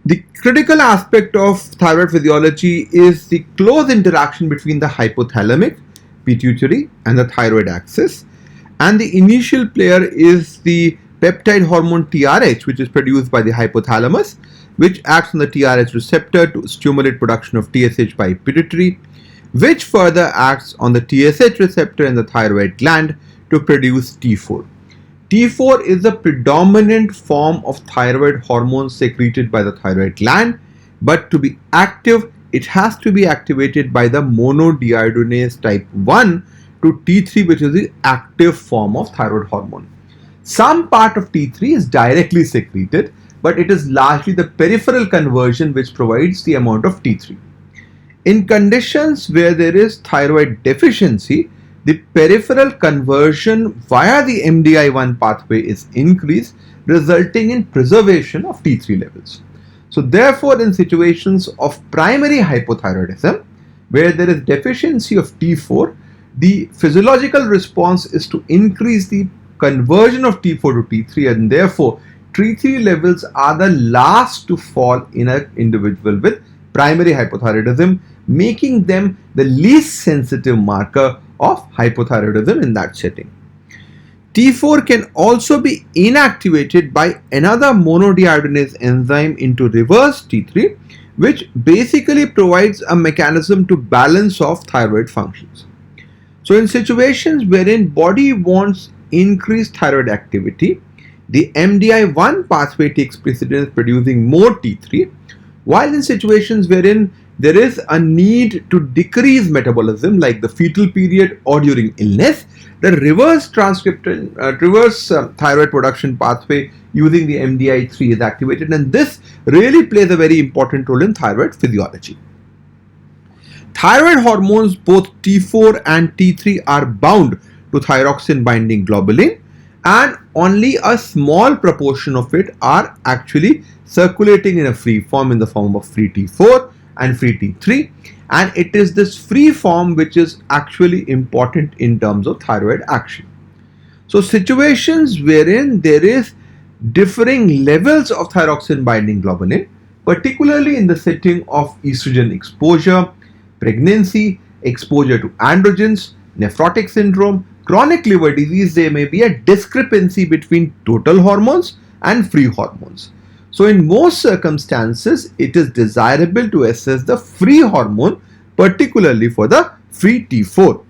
The critical aspect of thyroid physiology is the close interaction between the hypothalamic, pituitary and the thyroid axis, and the initial player is the peptide hormone TRH, which is produced by the hypothalamus, which acts on the TRH receptor to stimulate production of TSH by pituitary, which further acts on the TSH receptor in the thyroid gland to produce T4. T4 is the predominant form of thyroid hormone secreted by the thyroid gland, but to be active, it has to be activated by the monodeiodinase type 1 to T3, which is the active form of thyroid hormone. Some part of T3 is directly secreted, but it is largely the peripheral conversion which provides the amount of T3. In conditions where there is thyroid deficiency, the peripheral conversion via the MDI1 pathway is increased, resulting in preservation of T3 levels. So therefore, in situations of primary hypothyroidism, where there is deficiency of T4, the physiological response is to increase the conversion of T4 to T3, and therefore T3 levels are the last to fall in an individual with primary hypothyroidism, making them the least sensitive marker of hypothyroidism in that setting. T4 can also be inactivated by another monodeiodinase enzyme into reverse T3, which basically provides a mechanism to balance off thyroid functions. So in situations wherein body wants increased thyroid activity, the MDI1 pathway takes precedence, producing more T3, while in situations wherein there is a need to decrease metabolism like the fetal period or during illness, the reverse thyroid production pathway using the MDI3 is activated, and this really plays a very important role in thyroid physiology. Thyroid hormones, both T4 and T3, are bound to thyroxine binding globulin, and only a small proportion of it are actually circulating in a free form in the form of free T4 and free T3, and it is this free form which is actually important in terms of thyroid action. So situations wherein there is differing levels of thyroxine binding globulin, particularly in the setting of estrogen exposure, pregnancy, exposure to androgens, nephrotic syndrome, chronic liver disease, there may be a discrepancy between total hormones and free hormones. So in most circumstances, it is desirable to assess the free hormone, particularly for the free T4.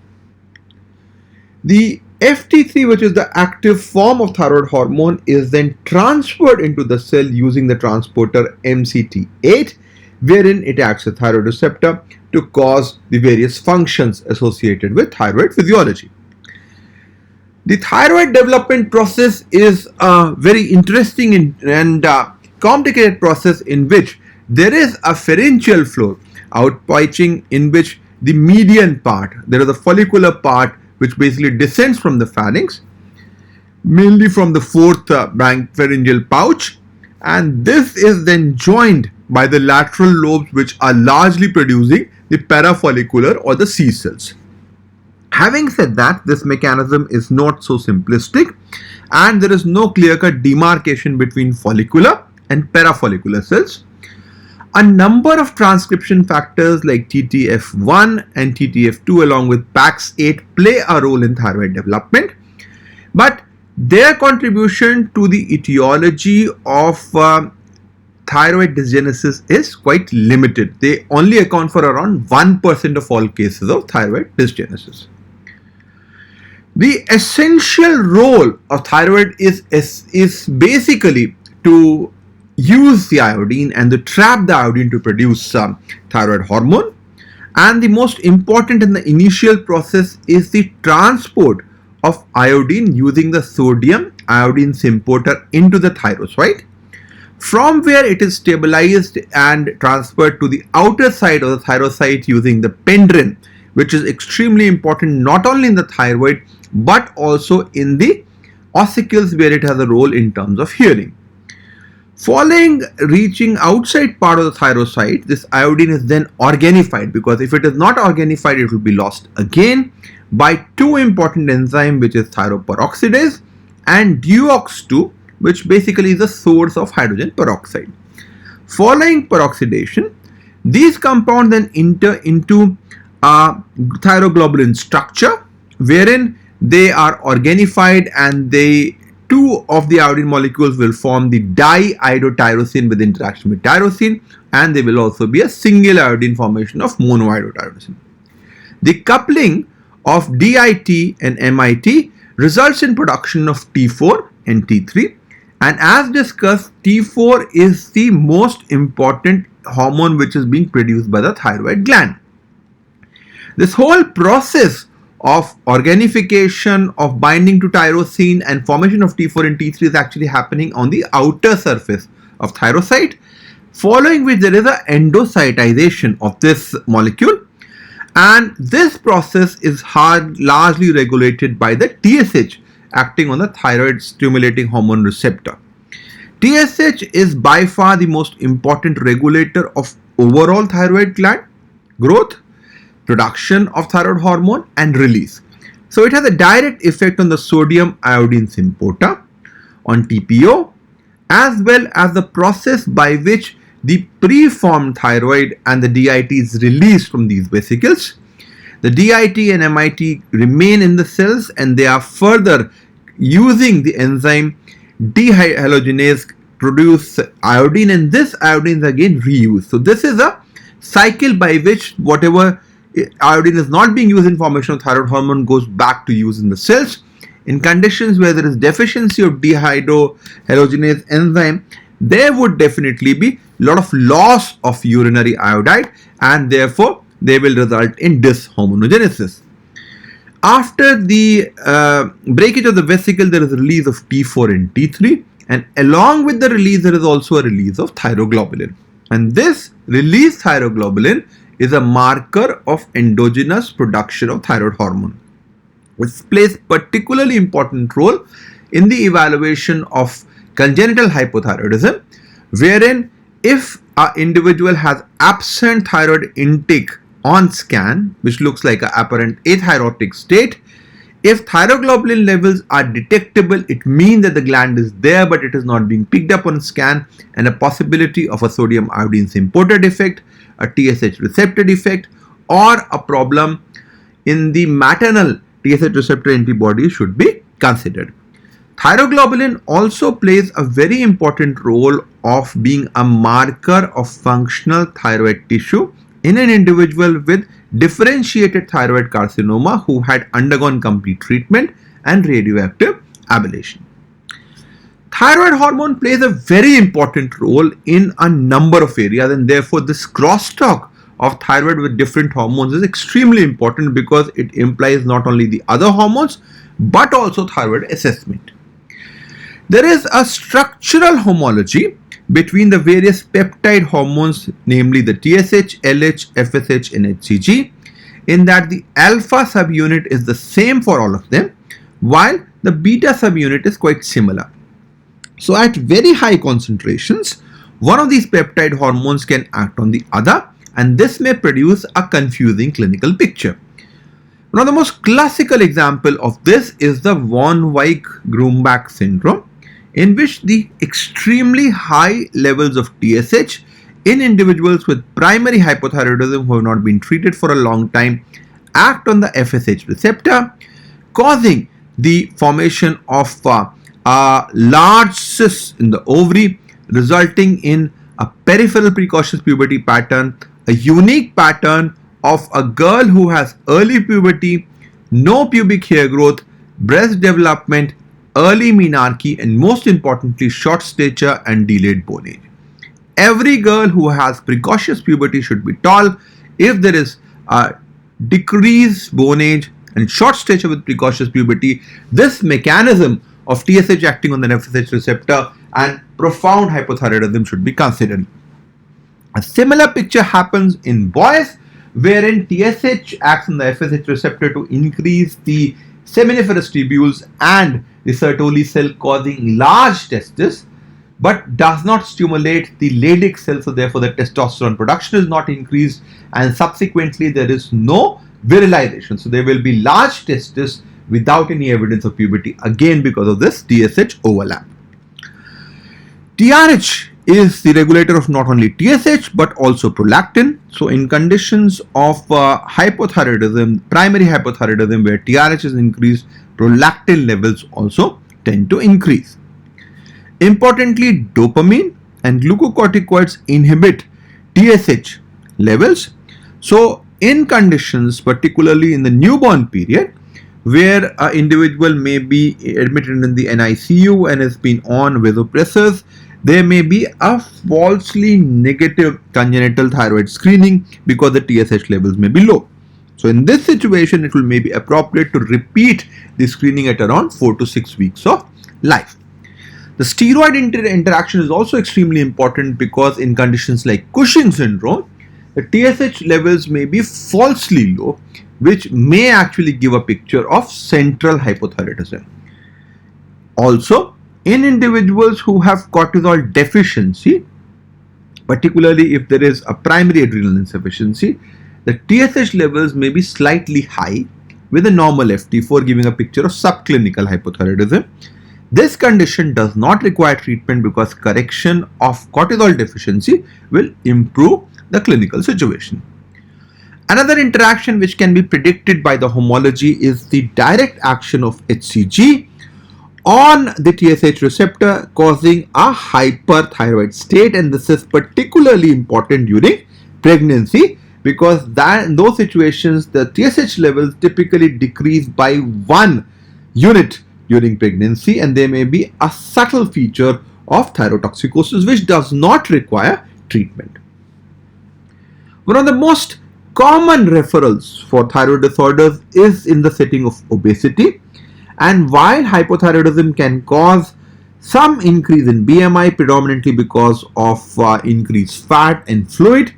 The FT3, which is the active form of thyroid hormone, is then transferred into the cell using the transporter MCT8, wherein it acts as a thyroid receptor to cause the various functions associated with thyroid physiology. The thyroid development process is a very interesting and complicated process in which there is a pharyngeal floor outpouching, in which the median part, there is a follicular part which basically descends from the pharynx, mainly from the fourth pharyngeal pouch, and this is then joined by the lateral lobes, which are largely producing the parafollicular or the C cells. Having said that, this mechanism is not so simplistic, and there is no clear-cut demarcation between follicular and parafollicular cells. A number of transcription factors like TTF1 and TTF2 along with PAX8 play a role in thyroid development, but their contribution to the etiology of thyroid dysgenesis is quite limited. They only account for around 1% of all cases of thyroid dysgenesis. The essential role of thyroid is basically to use the iodine and to trap the iodine to produce thyroid hormone, and the most important in the initial process is the transport of iodine using the sodium iodine symporter into the thyrocyte, from where it is stabilized and transferred to the outer side of the thyrocyte using the pendrin, which is extremely important not only in the thyroid but also in the ossicles, where it has a role in terms of healing. Following reaching outside part of the thyrocyte, this iodine is then organified, because if it is not organified, it will be lost again by two important enzymes, which is thyroperoxidase and DUOX2, which basically is the source of hydrogen peroxide. Following peroxidation, these compounds then enter into a thyroglobulin structure wherein they are organified, and two of the iodine molecules will form the diiodotyrosine with interaction with tyrosine, and there will also be a single iodine formation of monoiodotyrosine. The coupling of DIT and MIT results in production of T4 and T3, and as discussed, T4 is the most important hormone which is being produced by the thyroid gland. This whole process of organification, of binding to tyrosine and formation of T4 and T3 is actually happening on the outer surface of thyrocyte, following which there is an endocytization of this molecule, and this process is largely regulated by the TSH acting on the thyroid stimulating hormone receptor. TSH is by far the most important regulator of overall thyroid gland growth, production of thyroid hormone, and release. So it has a direct effect on the sodium iodine symporta, on TPO, as well as the process by which the preformed thyroid and the DIT is released from these vesicles. The DIT and MIT remain in the cells, and they are further using the enzyme dehalogenase produce iodine, and this iodine is again reused. So this is a cycle by which whatever iodine is not being used in formation of thyroid hormone goes back to use in the cells. In conditions where there is deficiency of dehydrohalogenase enzyme, there would definitely be a lot of loss of urinary iodide, and therefore they will result in dishormonogenesis. After the breakage of the vesicle, there is a release of T4 and T3, and along with the release there is also a release of thyroglobulin, and this released thyroglobulin is a marker of endogenous production of thyroid hormone, which plays particularly important role in the evaluation of congenital hypothyroidism, wherein if an individual has absent thyroid intake on scan, which looks like an apparent athyrotic state, if thyroglobulin levels are detectable, it means that the gland is there but it is not being picked up on scan, and a possibility of a sodium iodine symporter defect, a TSH receptor defect, or a problem in the maternal TSH receptor antibody should be considered. Thyroglobulin also plays a very important role of being a marker of functional thyroid tissue in an individual with differentiated thyroid carcinoma who had undergone complete treatment and radioactive ablation. Thyroid hormone plays a very important role in a number of areas, and therefore this crosstalk of thyroid with different hormones is extremely important because it implies not only the other hormones but also thyroid assessment. There is a structural homology between the various peptide hormones, namely the TSH, LH, FSH, and HCG, in that the alpha subunit is the same for all of them, while the beta subunit is quite similar. So at very high concentrations, one of these peptide hormones can act on the other, and this may produce a confusing clinical picture. One of the most classical example of this is the von Wijk-Grumbach syndrome, in which the extremely high levels of TSH in individuals with primary hypothyroidism who have not been treated for a long time act on the FSH receptor, causing the formation of a large cyst in the ovary, resulting in a peripheral precocious puberty pattern, a unique pattern of a girl who has early puberty, no pubic hair growth, breast development, early menarche, and most importantly short stature and delayed bone age. Every girl who has precocious puberty should be tall. If there is a decreased bone age and short stature with precocious puberty, this mechanism of TSH acting on the FSH receptor and profound hypothyroidism should be considered. A similar picture happens in boys, wherein TSH acts on the FSH receptor to increase the seminiferous tubules and the Sertoli cell, causing large testes, but does not stimulate the Leydig cell, so therefore the testosterone production is not increased, and subsequently there is no virilization. So there will be large testes without any evidence of puberty, again because of this TSH overlap. TRH is the regulator of not only TSH but also prolactin. So in conditions of hypothyroidism, primary hypothyroidism where TRH is increased, prolactin levels also tend to increase. Importantly, dopamine and glucocorticoids inhibit TSH levels. So in conditions, particularly in the newborn period, where an individual may be admitted in the NICU and has been on vasopressors, there may be a falsely negative congenital thyroid screening because the TSH levels may be low. So in this situation, it will may be appropriate to repeat the screening at around 4 to 6 weeks of life. The steroid interaction is also extremely important because in conditions like Cushing syndrome, the TSH levels may be falsely low, which may actually give a picture of central hypothyroidism. Also, in individuals who have cortisol deficiency, particularly if there is a primary adrenal insufficiency, the TSH levels may be slightly high with a normal FT4 giving a picture of subclinical hypothyroidism. This condition does not require treatment because correction of cortisol deficiency will improve the clinical situation. Another interaction which can be predicted by the homology is the direct action of HCG on the TSH receptor, causing a hyperthyroid state, and this is particularly important during pregnancy because in those situations the TSH levels typically decrease by 1 unit during pregnancy, and there may be a subtle feature of thyrotoxicosis which does not require treatment. One of the most common referrals for thyroid disorders is in the setting of obesity, and while hypothyroidism can cause some increase in BMI predominantly because of increased fat and fluid,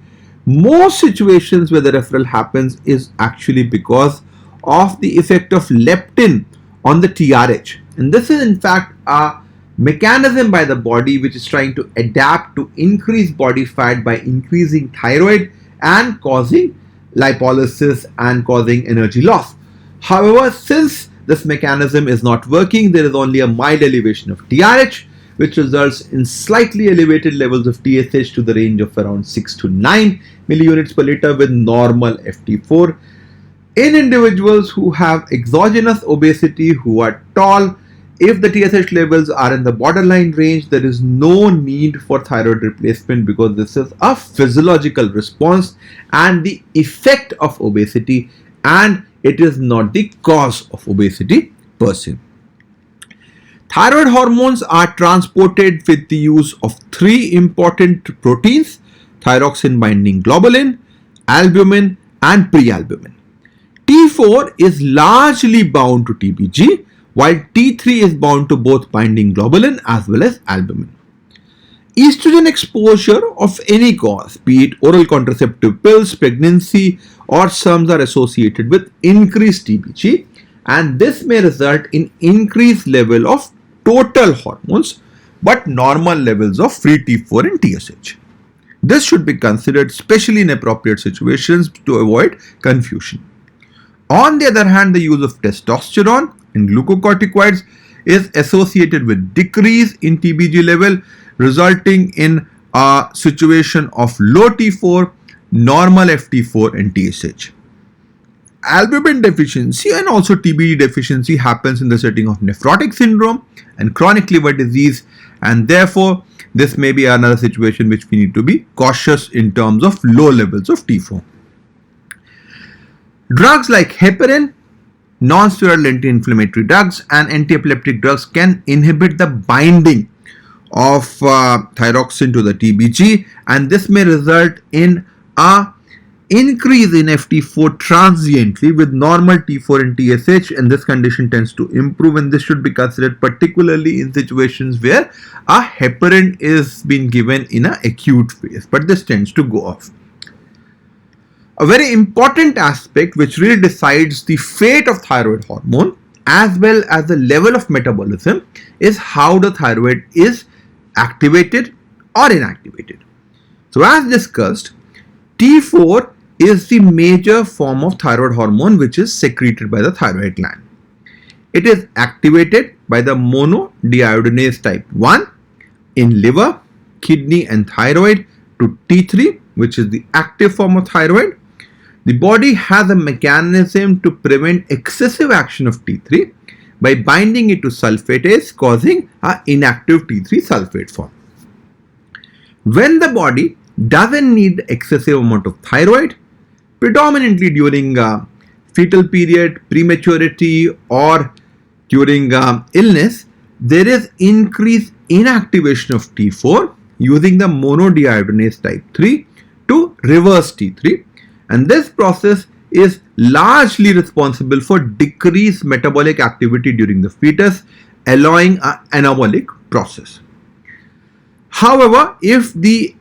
most situations where the referral happens is actually because of the effect of leptin on the TRH, and this is in fact a mechanism by the body which is trying to adapt to increase body fat by increasing thyroid and causing lipolysis and causing energy loss. However, since this mechanism is not working, there is only a mild elevation of TRH which results in slightly elevated levels of TSH to the range of around 6 to 9 milliunits per liter with normal FT4. In individuals who have exogenous obesity, who are tall, if the TSH levels are in the borderline range, there is no need for thyroid replacement because this is a physiological response and the effect of obesity, and it is not the cause of obesity per se. Thyroid hormones are transported with the use of 3 important proteins: thyroxine binding globulin, albumin, and prealbumin. T4 is largely bound to TBG, while T3 is bound to both binding globulin as well as albumin. Estrogen exposure of any cause, be it oral contraceptive pills, pregnancy, or SERMs, are associated with increased TBG, and this may result in increased level of total hormones but normal levels of free T4 and TSH. This should be considered especially in appropriate situations to avoid confusion. On the other hand, the use of testosterone and glucocorticoids is associated with decrease in TBG level, resulting in a situation of low T4, normal FT4 and TSH. Albumin deficiency and also TBG deficiency happens in the setting of nephrotic syndrome and chronic liver disease, and therefore this may be another situation which we need to be cautious in terms of low levels of T4. Drugs like heparin, non-steroidal anti-inflammatory drugs, and anti-epileptic drugs can inhibit the binding of thyroxine to the TBG, and this may result in a increase in FT4 transiently with normal T4 and TSH, and this condition tends to improve, and this should be considered particularly in situations where a heparin is being given in an acute phase, but this tends to go off. A very important aspect which really decides the fate of thyroid hormone as well as the level of metabolism is how the thyroid is activated or inactivated. So as discussed, T4 is the major form of thyroid hormone which is secreted by the thyroid gland. It is activated by the monodeiodinase type 1 in liver, kidney and thyroid to T3, which is the active form of thyroid. The body has a mechanism to prevent excessive action of T3 by binding it to sulfatase, causing an inactive T3 sulfate form. When the body doesn't need excessive amount of thyroid, predominantly during fetal period, prematurity, or during illness, there is increased inactivation of T4 using the monodehydrogenase type 3 to reverse T3, and this process is largely responsible for decreased metabolic activity during the fetus, allowing an anabolic process. However, if the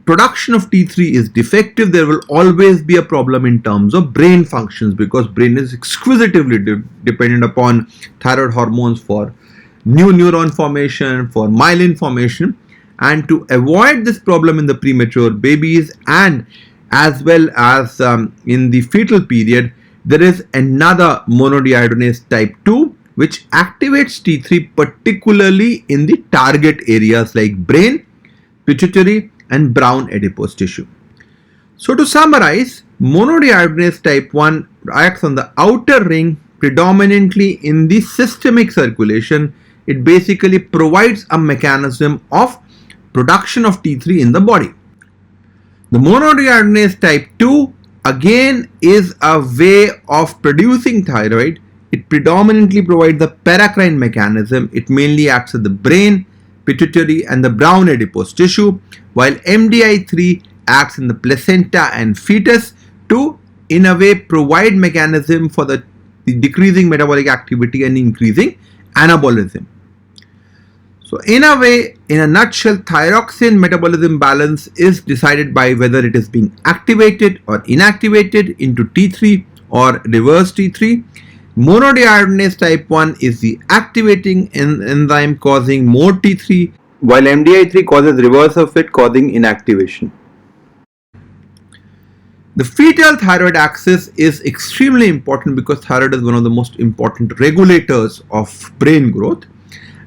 production of T3 is defective, there will always be a problem in terms of brain functions, because brain is exquisitively dependent upon thyroid hormones for new neuron formation, for myelin formation, and to avoid this problem in the premature babies and as well as in the fetal period, there is another monodehydrogenase type 2 which activates T3 particularly in the target areas like brain, pituitary and brown adipose tissue. So to summarize, monodehydrogenase type 1 acts on the outer ring predominantly in the systemic circulation. It basically provides a mechanism of production of T3 in the body. The monodehydrogenase type 2 again is a way of producing thyroid. It predominantly provides the paracrine mechanism. It mainly acts at the brain, pituitary and the brown adipose tissue, while MDI3 acts in the placenta and fetus to in a way provide mechanism for the decreasing metabolic activity and increasing anabolism. So in a way, in a nutshell, thyroxine metabolism balance is decided by whether it is being activated or inactivated into T3 or reverse T3. Monodehydrogenase type 1 is the activating enzyme causing more T3, while MDI3 causes reverse of it, causing inactivation. The fetal thyroid axis is extremely important because thyroid is one of the most important regulators of brain growth.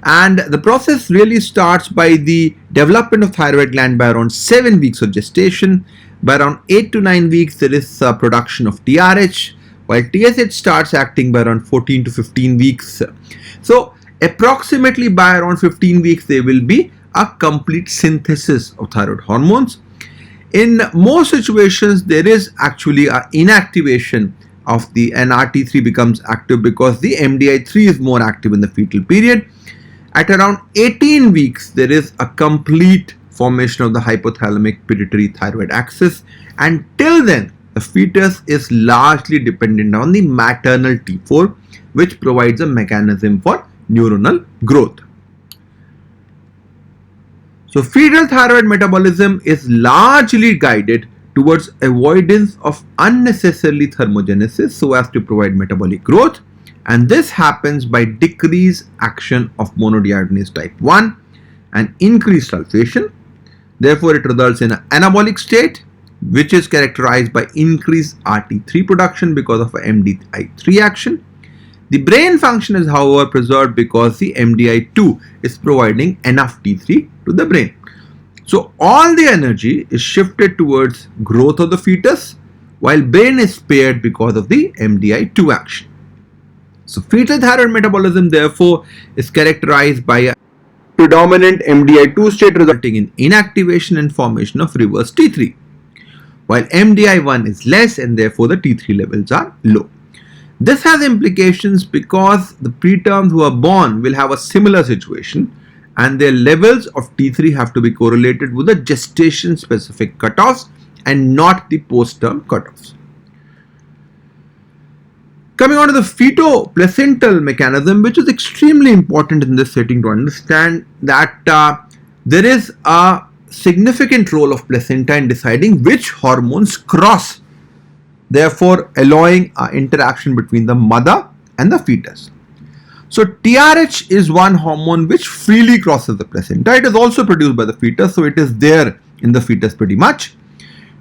And the process really starts by the development of thyroid gland by around 7 weeks of gestation. By around 8 to 9 weeks, there is production of TRH, while TSH starts acting by around 14 to 15 weeks. So approximately by around 15 weeks, there will be a complete synthesis of thyroid hormones. In most situations, there is actually an inactivation of the NRT3 becomes active because the MDI3 is more active in the fetal period. At around 18 weeks, there is a complete formation of the hypothalamic-pituitary-thyroid axis, and till then, the fetus is largely dependent on the maternal T4, which provides a mechanism for neuronal growth. So fetal thyroid metabolism is largely guided towards avoidance of unnecessarily thermogenesis so as to provide metabolic growth, and this happens by decreased action of monodehydrogenase type 1 and increased sulfation. Therefore, it results in an anabolic state which is characterized by increased RT3 production because of MDI3 action. The brain function is however preserved because the MDI2 is providing enough T3 to the brain. So all the energy is shifted towards growth of the fetus while brain is spared because of the MDI2 action. So fetal thyroid metabolism therefore is characterized by a predominant MDI2 state resulting in inactivation and formation of reverse T3, while MDI1 is less and therefore the T3 levels are low. This has implications because the preterms who are born will have a similar situation and their levels of T3 have to be correlated with the gestation specific cutoffs and not the post-term cutoffs. Coming on to the feto-placental mechanism, which is extremely important in this setting to understand that there is a significant role of placenta in deciding which hormones cross, therefore allowing interaction between the mother and the fetus. So TRH is one hormone which freely crosses the placenta. It is also produced by the fetus, so it is there in the fetus pretty much.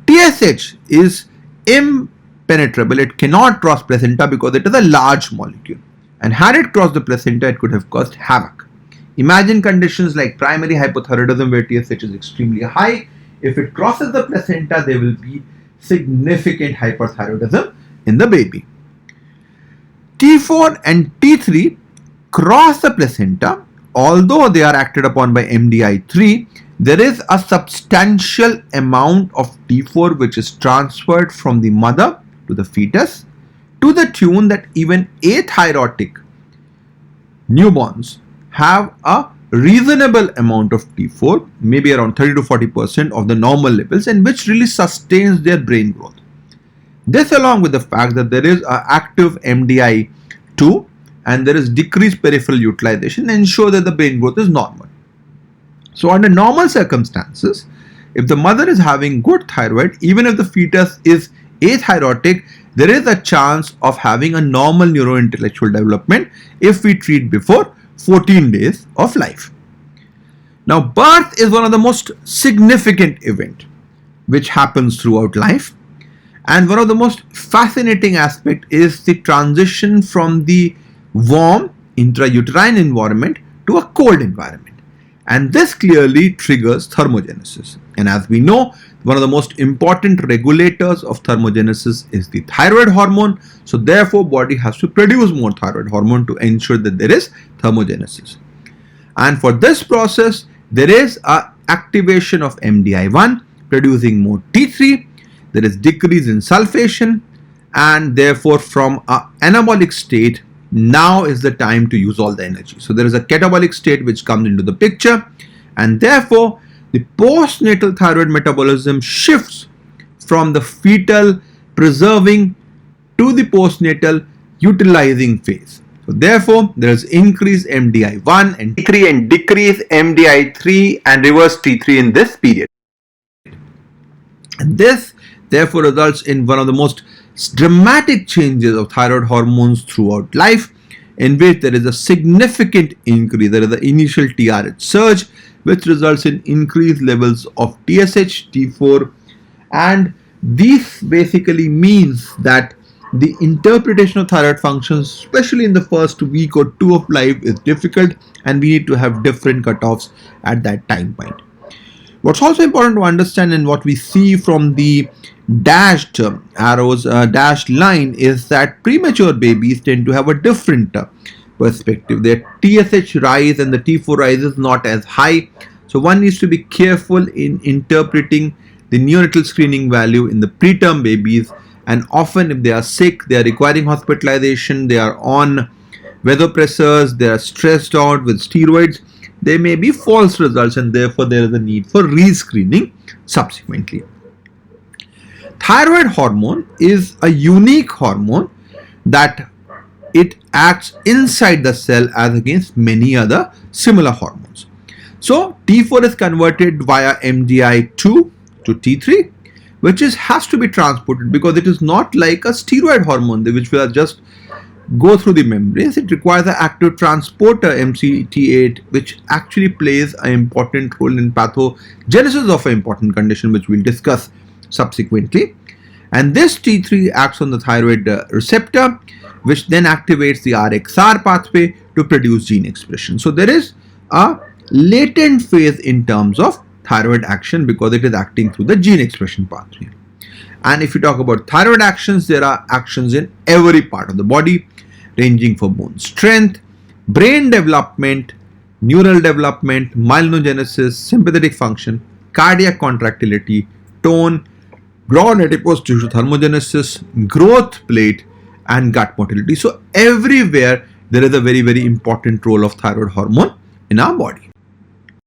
TSH is impenetrable. It cannot cross placenta because it is a large molecule, and had it crossed the placenta, it could have caused havoc. Imagine conditions like primary hypothyroidism where TSH is extremely high. If it crosses the placenta, there will be significant hyperthyroidism in the baby. T4 and T3 cross the placenta. Although they are acted upon by MDI3, there is a substantial amount of T4 which is transferred from the mother to the fetus to the tune that even athyrotic newborns have a reasonable amount of T4, maybe around 30 to 40% of the normal levels, and which really sustains their brain growth. This, along with the fact that there is an active MDI2 and there is decreased peripheral utilization, ensure that the brain growth is normal. So under normal circumstances, if the mother is having good thyroid, even if the fetus is athyrotic, there is a chance of having a normal neurointellectual development if we treat before 14 days of life. Now, birth is one of the most significant events which happens throughout life, and one of the most fascinating aspects is the transition from the warm intrauterine environment to a cold environment. And this clearly triggers thermogenesis. And as we know, one of the most important regulators of thermogenesis is the thyroid hormone. So therefore, body has to produce more thyroid hormone to ensure that there is thermogenesis. And for this process, there is a activation of MDI1 producing more T3. There is decrease in sulfation, and therefore from an anabolic state, now is the time to use all the energy. So there is a catabolic state which comes into the picture, and therefore the postnatal thyroid metabolism shifts from the fetal preserving to the postnatal utilizing phase. So therefore there is increased MDI1 and T3 and decrease MDI3 and reverse T3 in this period. And this therefore results in one of the most dramatic changes of thyroid hormones throughout life, in which there is a significant increase. There is the initial TRH surge, which results in increased levels of TSH, T4, and this basically means that the interpretation of thyroid functions, especially in the first week or two of life, is difficult, and we need to have different cutoffs at that time point. What's also important to understand, and what we see from the dashed arrows, dashed line, is that premature babies tend to have a different perspective. Their TSH rise and the T4 rise is not as high. So one needs to be careful in interpreting the neonatal screening value in the preterm babies. And often if they are sick, they are requiring hospitalization, they are on vasopressors, they are stressed out with steroids, there may be false results, and therefore there is a need for rescreening subsequently. Thyroid hormone is a unique hormone that it acts inside the cell as against many other similar hormones. So T4 is converted via MDI2 to T3, which has to be transported, because it is not like a steroid hormone which will just go through the membranes. It requires an active transporter MCT8, which actually plays an important role in pathogenesis of an important condition which we'll discuss subsequently. And this T3 acts on the thyroid receptor, which then activates the RXR pathway to produce gene expression. So there is a latent phase in terms of thyroid action, because it is acting through the gene expression pathway. And if you talk about thyroid actions, there are actions in every part of the body, ranging from bone strength, brain development, neural development, myelinogenesis, sympathetic function, cardiac contractility, tone, broad adipose tissue thermogenesis, growth plate, and gut motility. So everywhere there is a very, very important role of thyroid hormone in our body.